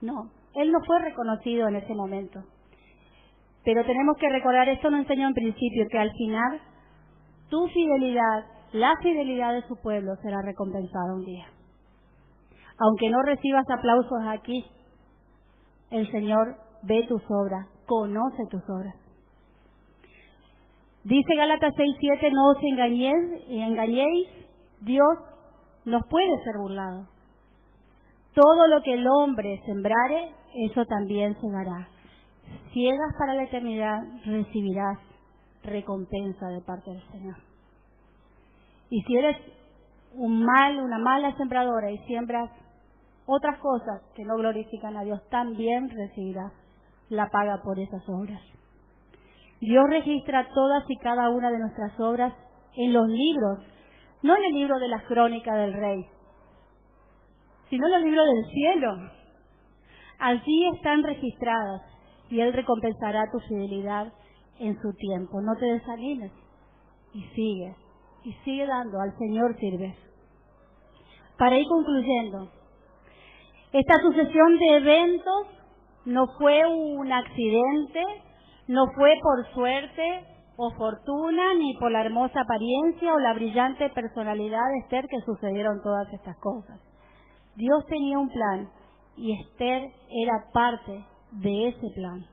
[SPEAKER 1] No, él no fue reconocido en ese momento. Pero tenemos que recordar, esto nos enseñó en principio, que al final tu fidelidad, la fidelidad de su pueblo será recompensada un día. Aunque no recibas aplausos aquí, el Señor ve tus obras, conoce tus obras. Dice Gálatas 6:7, no os engañéis, Dios no puede ser burlado. Todo lo que el hombre sembrare, eso también segará. Ciegas para la eternidad, recibirás recompensa de parte del Señor. Y si eres una mala sembradora y siembras otras cosas que no glorifican a Dios, también recibirás la paga por esas obras. Dios registra todas y cada una de nuestras obras en los libros, no en el libro de las crónicas del rey, sino en los libros del cielo. Allí están registradas y Él recompensará tu fidelidad en su tiempo. No te desanimes y sigue dando, al Señor sirves. Para ir concluyendo, esta sucesión de eventos no fue un accidente, no fue por suerte o fortuna, ni por la hermosa apariencia o la brillante personalidad de Esther que sucedieron todas estas cosas. Dios tenía un plan y Esther era parte de ese plan.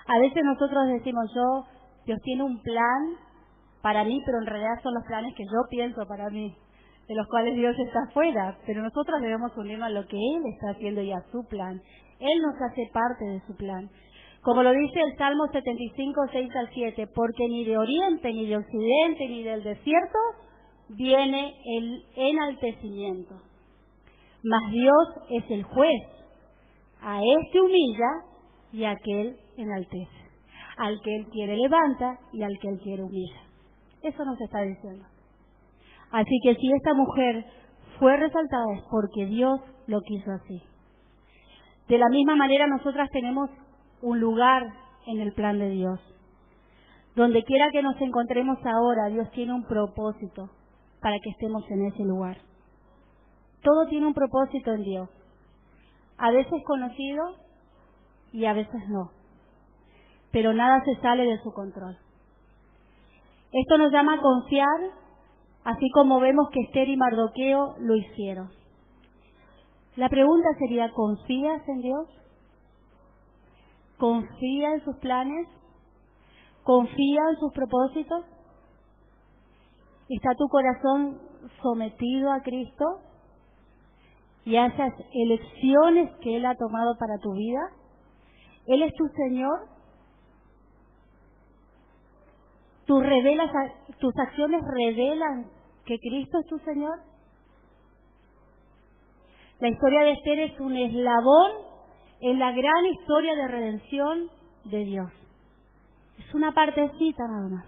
[SPEAKER 1] A veces nosotros decimos, Dios tiene un plan para mí, pero en realidad son los planes que yo pienso para mí, de los cuales Dios está fuera, pero nosotros debemos unirnos a lo que Él está haciendo y a su plan. Él nos hace parte de su plan. Como lo dice el Salmo 75, 6-7, porque ni de oriente, ni de occidente, ni del desierto viene el enaltecimiento. Mas Dios es el juez. A este humilla y a aquel enaltece. Al que Él quiere levanta y al que Él quiere humilla. Eso nos está diciendo. Así que si esta mujer fue resaltada es porque Dios lo quiso así. De la misma manera nosotras tenemos un lugar en el plan de Dios. Donde quiera que nos encontremos ahora, Dios tiene un propósito para que estemos en ese lugar. Todo tiene un propósito en Dios. A veces conocido y a veces no. Pero nada se sale de su control. Esto nos llama a confiar, así como vemos que Esther y Mardoqueo lo hicieron. La pregunta sería, ¿confías en Dios? ¿Confía en sus planes? ¿Confía en sus propósitos? ¿Está tu corazón sometido a Cristo y a esas elecciones que Él ha tomado para tu vida? ¿Él es tu Señor? ¿Tus acciones revelan que Cristo es tu Señor? La historia de Esther es un eslabón en la gran historia de redención de Dios. Es una partecita nada más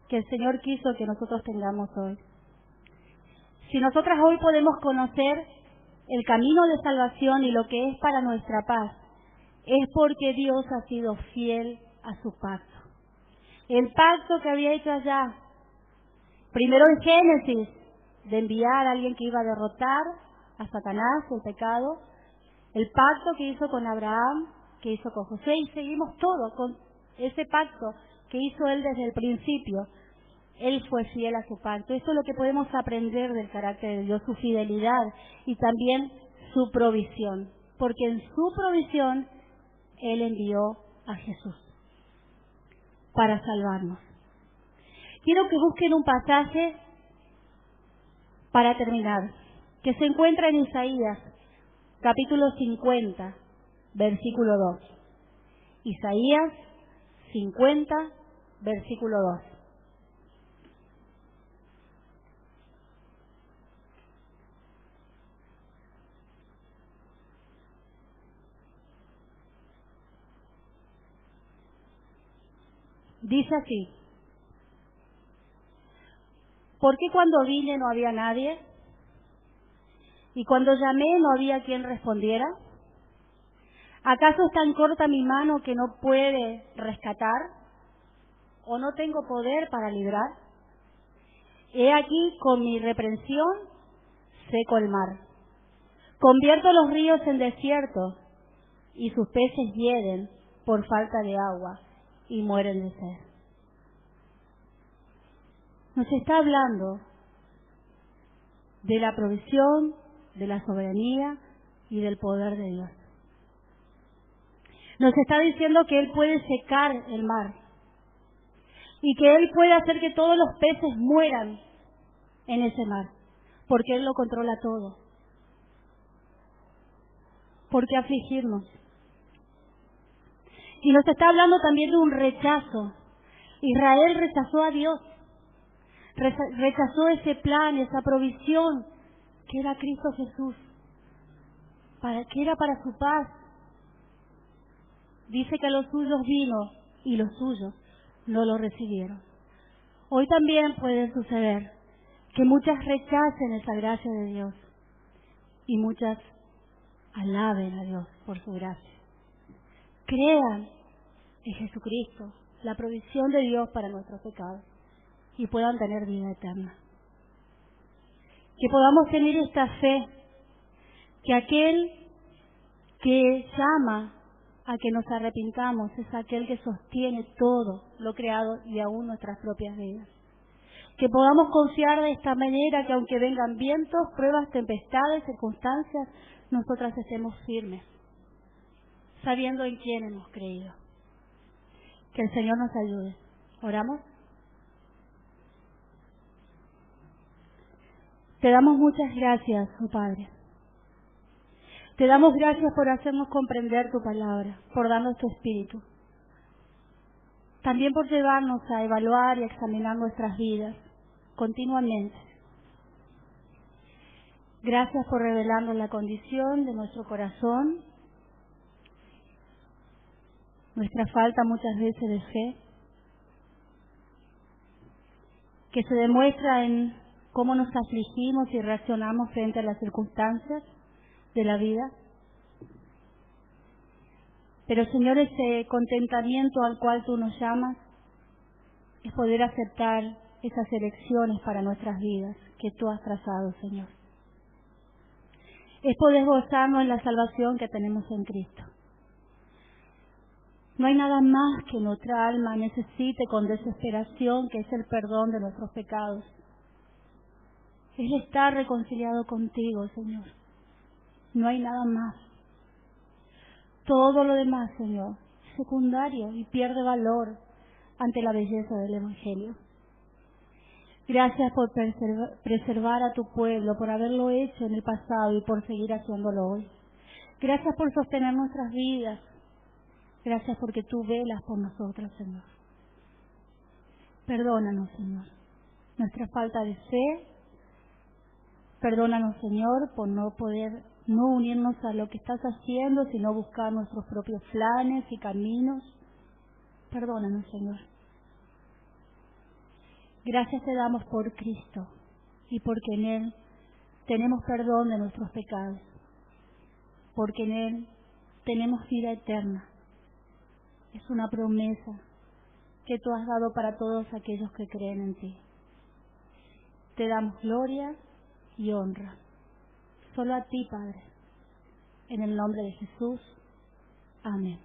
[SPEAKER 1] que el Señor quiso que nosotros tengamos hoy. Si nosotras hoy podemos conocer el camino de salvación y lo que es para nuestra paz, es porque Dios ha sido fiel a su pacto. El pacto que había hecho allá, primero en Génesis, de enviar a alguien que iba a derrotar a Satanás, el pecado, el pacto que hizo con Abraham, que hizo con José, y seguimos todo con ese pacto que hizo él desde el principio. Él fue fiel a su pacto. Eso es lo que podemos aprender del carácter de Dios, su fidelidad y también su provisión, porque en su provisión Él envió a Jesús para salvarnos. Quiero que busquen un pasaje para terminar, que se encuentra en Isaías, capítulo 50, versículo 2. Isaías 50, versículo 2. Dice así: ¿por qué cuando vine no había nadie? ¿Y cuando llamé no había quien respondiera? ¿Acaso es tan corta mi mano que no puede rescatar? ¿O no tengo poder para librar? He aquí, con mi reprensión seco el mar. Convierto los ríos en desierto, y sus peces hieden por falta de agua y mueren de sed. Nos está hablando de la provisión, de la soberanía y del poder de Dios. Nos está diciendo que Él puede secar el mar y que Él puede hacer que todos los peces mueran en ese mar, porque Él lo controla todo. ¿Por qué afligirnos? Y nos está hablando también de un rechazo. Israel rechazó a Dios, rechazó ese plan, esa provisión que era Cristo Jesús, que era para su paz. Dice que a los suyos vino y los suyos no lo recibieron. Hoy también puede suceder que muchas rechacen esa gracia de Dios y muchas alaben a Dios por su gracia. Crean en Jesucristo, la provisión de Dios para nuestros pecados, y puedan tener vida eterna. Que podamos tener esta fe, que aquel que llama a que nos arrepintamos es aquel que sostiene todo lo creado y aún nuestras propias vidas. Que podamos confiar de esta manera, que aunque vengan vientos, pruebas, tempestades, circunstancias, nosotras estemos firmes, sabiendo en quién hemos creído. Que el Señor nos ayude. ¿Oramos? Te damos muchas gracias, oh Padre. Te damos gracias por hacernos comprender tu palabra, por darnos tu espíritu. También por llevarnos a evaluar y a examinar nuestras vidas continuamente. Gracias por revelarnos la condición de nuestro corazón, nuestra falta muchas veces de fe, que se demuestra en cómo nos afligimos y reaccionamos frente a las circunstancias de la vida. Pero, Señor, ese contentamiento al cual tú nos llamas es poder aceptar esas elecciones para nuestras vidas que tú has trazado, Señor. Es poder gozarnos en la salvación que tenemos en Cristo. No hay nada más que nuestra alma necesite con desesperación, que es el perdón de nuestros pecados. Es estar reconciliado contigo, Señor. No hay nada más. Todo lo demás, Señor, es secundario y pierde valor ante la belleza del Evangelio. Gracias por preservar a tu pueblo, por haberlo hecho en el pasado y por seguir haciéndolo hoy. Gracias por sostener nuestras vidas. Gracias porque tú velas por nosotros, Señor. Perdónanos, Señor, nuestra falta de fe. Perdónanos, Señor, por no poder no unirnos a lo que estás haciendo, sino buscar nuestros propios planes y caminos. Perdónanos, Señor. Gracias te damos por Cristo y porque en Él tenemos perdón de nuestros pecados, porque en Él tenemos vida eterna. Es una promesa que tú has dado para todos aquellos que creen en ti. Te damos gloria y honra. Solo a ti, Padre. En el nombre de Jesús. Amén.